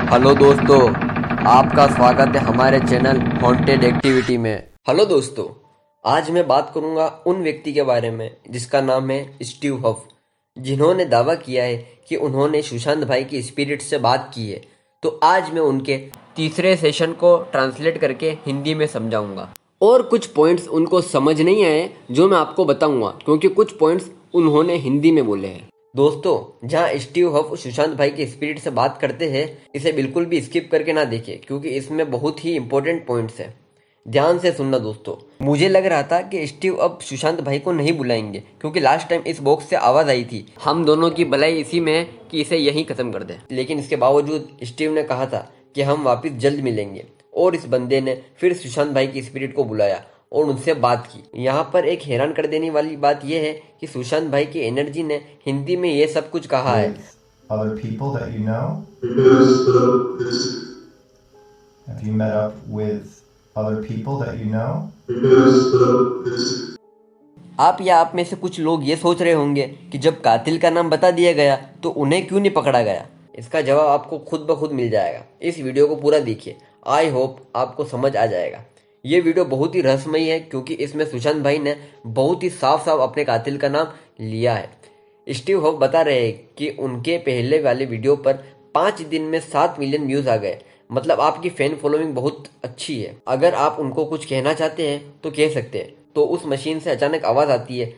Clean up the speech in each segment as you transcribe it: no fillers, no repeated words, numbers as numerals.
Hello दोस्तों, आपका स्वागत है हमारे चैनल हॉन्टेड एक्टिविटी में। हेलो दोस्तों, आज मैं बात करूंगा उन व्यक्ति के बारे में जिसका नाम है स्टीव हफ, जिन्होंने दावा किया है कि उन्होंने सुशांत भाई की स्पिरिट से बात की है। तो आज मैं उनके तीसरे सेशन को ट्रांसलेट करके हिंदी में समझाऊंगा और कुछ पॉइंट्स उनको समझ नहीं आए जो मैं आपको बताऊंगा, क्योंकि कुछ पॉइंट्स उन्होंने हिंदी में बोले हैं। दोस्तों, जहां स्टीव हफ सुशांत भाई के स्पिरिट से बात करते हैं, इसे बिल्कुल भी स्किप करके ना देखें, क्योंकि इसमें बहुत ही इंपॉर्टेंट पॉइंट्स है। ध्यान से सुनना दोस्तों। मुझे लग रहा था कि स्टीव अब सुशांत भाई को नहीं बुलाएंगे, क्योंकि लास्ट टाइम इस बॉक्स से आवाज आई थी, हम दोनों की भलाई इसी में है कि इसे यहीं खत्म कर दे। लेकिन इसके बावजूद स्टीव ने कहा था कि हम वापिस जल्द मिलेंगे, और इस बंदे ने फिर सुशांत भाई की स्पिरिट को बुलाया और उनसे बात की। यहाँ पर एक हैरान कर देने वाली बात यह है कि सुशांत भाई की एनर्जी ने हिंदी में ये सब कुछ कहा है। Other people that you know? Have you met up with other people that you know? आप या आप में से कुछ लोग ये सोच रहे होंगे कि जब कातिल का नाम बता दिया गया तो उन्हें क्यों नहीं पकड़ा गया। इसका जवाब आपको खुद ब खुद मिल जाएगा। इस वीडियो को पूरा देखिए, आई होप आपको समझ आ जाएगा। ये वीडियो बहुत ही रहस्यमयी है, क्योंकि इसमें सुशांत भाई ने बहुत ही साफ साफ अपने कातिल का नाम लिया है। स्टीव हफ बता रहे हैं कि उनके पहले वाले वीडियो पर 5 दिन में 7 मिलियन व्यूज आ गए। मतलब आपकी फैन फॉलोइंग बहुत अच्छी है। अगर आप उनको कुछ कहना चाहते हैं तो कह सकते हैं। तो उस मशीन से अचानक आवाज आती है,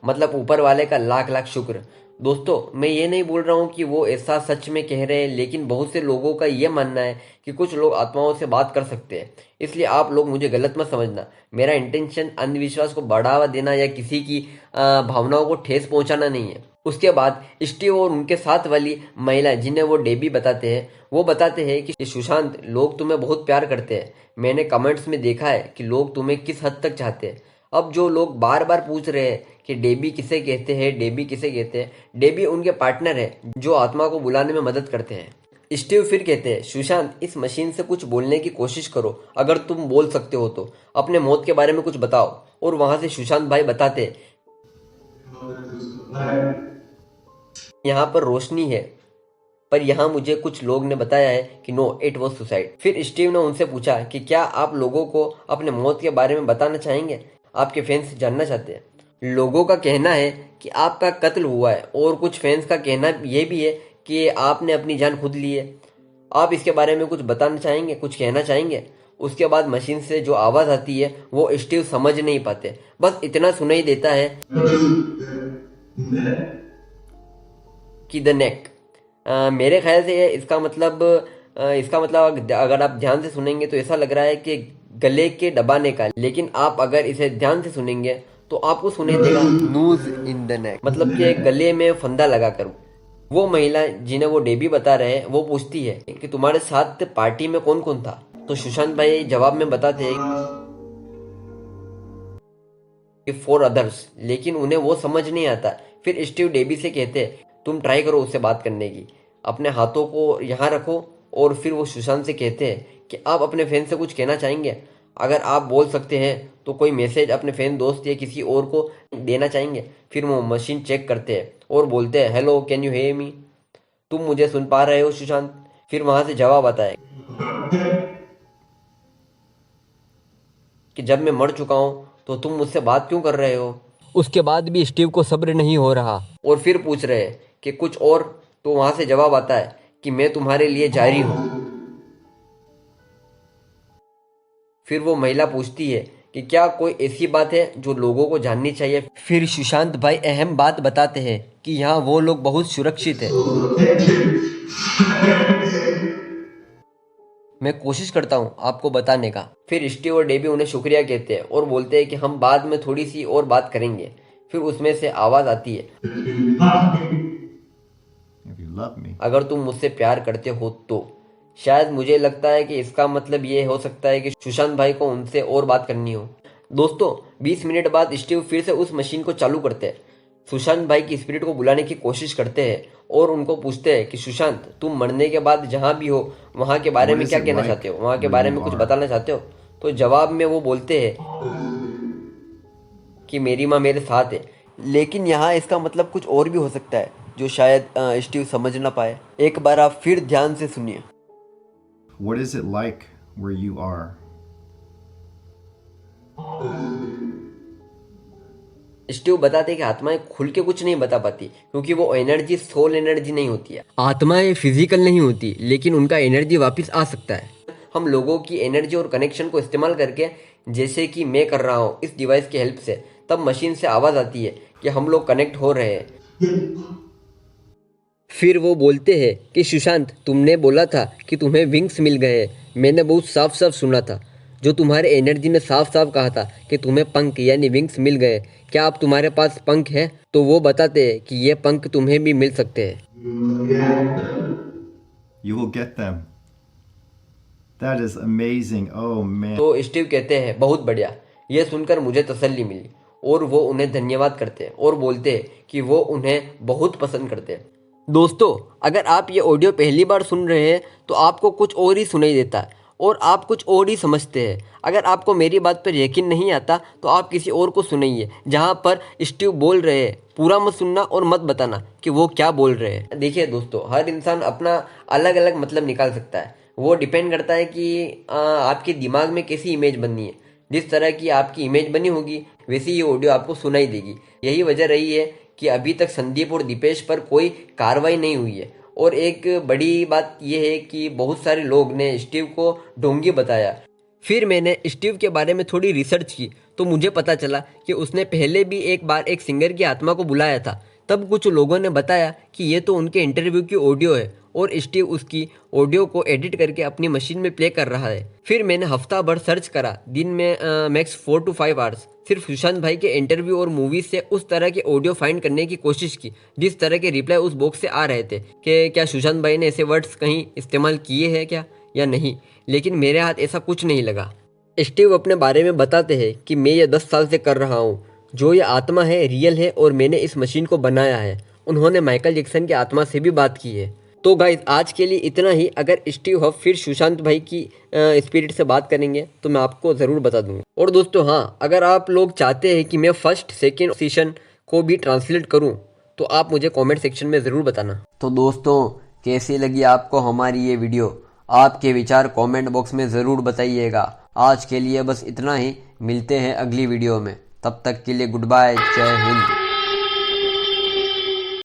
मतलब ऊपर वाले का लाख लाख शुक्र। दोस्तों, मैं ये नहीं बोल रहा हूँ कि वो ऐसा सच में कह रहे हैं, लेकिन बहुत से लोगों का ये मानना है कि कुछ लोग आत्माओं से बात कर सकते हैं। इसलिए आप लोग मुझे गलत मत समझना। मेरा इंटेंशन अंधविश्वास को बढ़ावा देना या किसी की भावनाओं को ठेस पहुंचाना नहीं है। उसके बाद स्टीव और उनके साथ वाली महिला, जिन्हें वो डेबी बताते हैं, वो बताते हैं कि सुशांत, लोग तुम्हें बहुत प्यार करते हैं। मैंने कमेंट्स में देखा है कि लोग तुम्हें किस हद तक चाहते हैं। अब जो लोग बार बार पूछ रहे हैं कि डेबी किसे कहते हैं, डेबी किसे कहते हैं, डेबी उनके पार्टनर है जो आत्मा को बुलाने में मदद करते हैं। स्टीव फिर कहते हैं, सुशांत, इस मशीन से कुछ बोलने की कोशिश करो। अगर तुम बोल सकते हो तो अपने मौत के बारे में कुछ बताओ। और वहां से सुशांत भाई बताते, यहाँ पर रोशनी है, पर यहाँ मुझे कुछ लोग ने बताया है कि नो, इट वॉज सुसाइड। फिर स्टीव ने उनसे पूछा कि क्या आप लोगों को अपने मौत के बारे में बताना चाहेंगे, आपके फैंस जानना चाहते हैं। लोगों का कहना है कि आपका कत्ल हुआ है, और कुछ फैंस का कहना यह भी है कि आपने अपनी जान खुद ली है। आप इसके बारे में कुछ बताना चाहेंगे, कुछ कहना चाहेंगे। उसके बाद मशीन से जो आवाज आती है वो स्टीव समझ नहीं पाते, बस इतना सुनाई देता है कि द नेक। मेरे ख्याल से इसका मतलब अगर आप ध्यान से सुनेंगे तो ऐसा लग रहा है कि गले के दबाने का, लेकिन आप अगर इसे ध्यान से सुनेंगे तो आपको सुनाई देगा नूज इन द नेक, मतलब कि गले में फंदा लगाकर। वो महिला, जिन्हें वो डेबी बता रहे हैं, वो पूछती है कि तुम्हारे साथ पार्टी में कौन कौन था। तो सुशांत भाई जवाब में बताते हैं कि 4 अदर्स, लेकिन उन्हें वो समझ नहीं आता। फिर स्टीव डेबी से कहते हैं, तुम ट्राई करो उससे बात करने की, अपने हाथों को यहाँ रखो। और फिर वो सुशांत से कहते हैं कि आप अपने फैन से कुछ कहना चाहेंगे। अगर आप बोल सकते हैं तो कोई मैसेज अपने फैन दोस्त या किसी और को देना चाहेंगे। फिर वो मशीन चेक करते हैं और बोलते हैं, hello, can you hear me, तुम मुझे सुन पा रहे हो सुशांत। फिर वहां से जवाब आता है कि जब मैं मर चुका हूं तो तुम मुझसे बात क्यों कर रहे हो। उसके बाद भी स्टीव को सब्र नहीं हो रहा और फिर पूछ रहे हैं कि कुछ और। तो वहां से जवाब आता है कि मैं तुम्हारे लिए जारी हूं। फिर वो महिला पूछती है कि क्या कोई ऐसी बात है जो लोगों को जाननी चाहिए। फिर सुशांत भाई अहम बात बताते हैं कि यहाँ वो लोग बहुत सुरक्षित है। मैं कोशिश करता हूँ आपको बताने का। फिर स्टीव और डेबी उन्हें शुक्रिया कहते हैं और बोलते हैं कि हम बाद में थोड़ी सी और बात करेंगे। फिर उसमें से आवाज आती है, If you love me. अगर तुम मुझसे प्यार करते हो तो। शायद मुझे लगता है कि इसका मतलब ये हो सकता है कि सुशांत भाई को उनसे और बात करनी हो। दोस्तों, 20 मिनट बाद स्टीव फिर से उस मशीन को चालू करते हैं। सुशांत भाई की स्पिरिट को बुलाने की कोशिश करते हैं और उनको पूछते हैं कि सुशांत, तुम मरने के बाद जहां भी हो वहां के बारे में क्या कहना चाहते हो, वहां के बारे में कुछ बताना चाहते हो। तो जवाब में वो बोलते हैं कि मेरी माँ मेरे साथ है। लेकिन यहाँ इसका मतलब कुछ और भी हो सकता है। जो शायद स्टीव समझ ना पाए। एक बार आप फिर ध्यान से सुनिए। What is it like where you are? Steve बताते हैं कि आत्माएं खुल के कुछ नहीं बता पाती क्योंकि वो एनर्जी सोल एनर्जी नहीं होती है। आत्माएं फिजिकल नहीं होती लेकिन उनका एनर्जी वापस आ सकता है। हम लोगों की एनर्जी और कनेक्शन को इस्तेमाल करके, जैसे कि मैं कर रहा हूँ इस डिवाइस की हेल्प से, तब मशीन से आवाज़ आती है कि हम लोग कनेक्ट हो रहे हैं। फिर वो बोलते हैं कि सुशांत, तुमने बोला था कि तुम्हें विंग्स मिल गए। मैंने बहुत साफ साफ सुना था। जो तुम्हारे एनर्जी ने साफ साफ कहा था कि तुम्हें पंख यानी विंग्स मिल गए। क्या अब तुम्हारे पास पंख है? तो वो बताते हैं कि ये पंख तुम्हें भी मिल सकते हैं। You will get them. That is amazing. Oh man. तो स्टीव कहते हैं बहुत बढ़िया। ये सुनकर मुझे तसल्ली मिली और वो उन्हें धन्यवाद करते हैं और बोलते हैं कि वो उन्हें बहुत पसंद करते हैं। दोस्तों, अगर आप ये ऑडियो पहली बार सुन रहे हैं तो आपको कुछ और ही सुनाई देता है और आप कुछ और ही समझते हैं। अगर आपको मेरी बात पर यकीन नहीं आता तो आप किसी और को सुनाइए जहाँ पर स्टीव बोल रहे हैं। पूरा मत सुनना और मत बताना कि वो क्या बोल रहे हैं। देखिए दोस्तों, हर इंसान अपना अलग अलग मतलब निकाल सकता है। वो डिपेंड करता है कि आपके दिमाग में कैसी इमेज बननी है। जिस तरह की आपकी इमेज बनी होगी वैसी ये ऑडियो आपको सुनाई देगी। यही वजह रही है कि अभी तक संदीप और दीपेश पर कोई कार्रवाई नहीं हुई है। और एक बड़ी बात यह है कि बहुत सारे लोग ने स्टीव को ढोंगी बताया। फिर मैंने स्टीव के बारे में थोड़ी रिसर्च की तो मुझे पता चला कि उसने पहले भी एक बार एक सिंगर की आत्मा को बुलाया था। तब कुछ लोगों ने बताया कि ये तो उनके इंटरव्यू की ऑडियो है और स्टीव उसकी ऑडियो को एडिट करके अपनी मशीन में प्ले कर रहा है। फिर मैंने हफ्ता भर सर्च करा, दिन में मैक्स 4 to 5 आवर्स, सिर्फ सुशांत भाई के इंटरव्यू और मूवी से उस तरह के ऑडियो फाइंड करने की कोशिश की जिस तरह के रिप्लाई उस बॉक्स से आ रहे थे कि क्या सुशांत भाई ने ऐसे वर्ड्स कहीं इस्तेमाल किए हैं क्या या नहीं। लेकिन मेरे हाथ ऐसा कुछ नहीं लगा। स्टीव अपने बारे में बताते हैं कि मैं ये 10 साल से कर रहा हूँ। जो ये आत्मा है रियल है और मैंने इस मशीन को बनाया है। उन्होंने माइकल जैक्सन की आत्मा से भी बात की है। तो गाइज, आज के लिए इतना ही। अगर स्टीव हफ फिर सुशांत भाई की स्पिरिट से बात करेंगे तो मैं आपको ज़रूर बता दूंगा। और दोस्तों हाँ, अगर आप लोग चाहते हैं कि मैं फर्स्ट सेकेंड सीजन को भी ट्रांसलेट करूं तो आप मुझे कमेंट सेक्शन में ज़रूर बताना। तो दोस्तों, कैसी लगी आपको हमारी ये वीडियो? आपके विचार कमेंट बॉक्स में ज़रूर बताइएगा। आज के लिए बस इतना ही। मिलते हैं अगली वीडियो में। तब तक के लिए गुड बाय। जय हिंद।